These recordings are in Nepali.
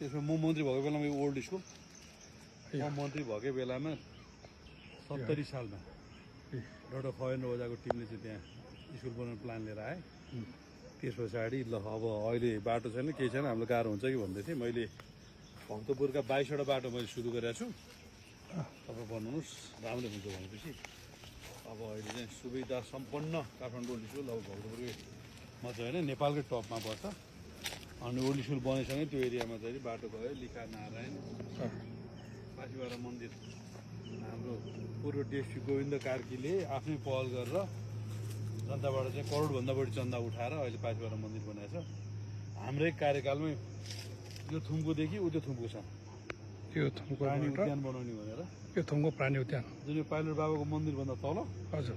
त्यसमा म मन्त्री भएको बेलामा यो ओल्ड स्कुल म मन्त्री भएकै बेलामा 70 सालमा डाक्टर फयन ओझाको टिमले चाहिँ त्यहाँ स्कुल बनाउने प्लान लिएर आए। त्यस पछाडि ल अब अहिले बाटो छैन केही छैन हाम्रो गाह्रो हुन्छ कि भन्दै थिएँ। मैले भक्तपुरका 22वटा बाटो मैले सुरु गरेको छु। तपाईँ भन्नुहोस् राम्रो हुन्छ भनेपछि अब अहिले चाहिँ सुविधा सम्पन्न काठमाडौँ ओल्ड स्कुल अब भक्तपुरकै मात्रै होइन नेपालकै टपमा पर्छ। अनि ओल्ड स्कुल बनेसँगै त्यो एरियामा चाहिँ बाटो गयो लिखा नारायण पासीबारा मन्दिर हाम्रो पूर्व डिएसपी गोविन्द कार्कीले आफ्नै पहल गरेर जनताबाट चाहिँ करोडभन्दा बढी चन्दा उठाएर अहिले पासीबारा मन्दिर बनाएको छ। हाम्रै कार्यकालमै यो थुम्कोदेखि उ त्यो थुम्कोसम्म त्यो थुम्को प्राणी उद्यान बनाउने भनेर यो थुम्को प्राणी उद्यान जुन यो पाइलट बाबाको मन्दिरभन्दा तल हजुर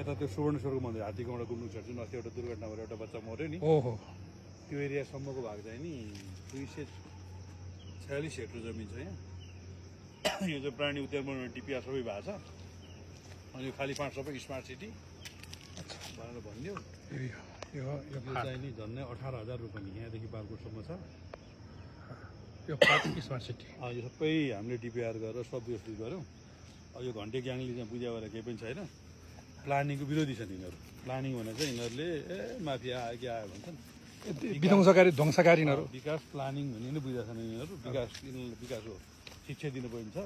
यता त्यो सुवर्णेश्वरको मन्दिर हात्तीगाउँबाट गुम्नु छ जुन अस्ति एउटा दुर्घटना भएर एउटा बच्चा मऱ्यो नि ओहो त्यो एरियासम्मको भाग चाहिँ नि 246 हेक्टर जमिन छ यहाँ। यो चाहिँ प्राणी उद्यान बनाउने डिपिआर सबै भएको छ। अनि यो खाली फाँट सबै स्मार्ट सिटी भनेर भनिदियो। यो यो चाहिँ नि झन्डै 18,000 रुपियाँ यहाँदेखि बालकोटसम्म छ। यो फाट स्मार्ट सिटी यो सबै हामीले डिपिआर गरेर सब व्यवस्थित गऱ्यौँ। अब यो घन्टे ग्याङले चाहिँ बुझ्या भएर केही पनि छैन। प्लानिङको विरोधी छन् यिनीहरू। प्लानिङ भने चाहिँ यिनीहरूले माफिया आयो कि आयो भन्छन्। विध्वंसकारी ध्वंसकारी यिनीहरू विकास प्लानिङ भन्ने नै बुझेको छैन यिनीहरू। विकास यिनीहरूले विकास हो शिक्षा दिनु पर्ने छ।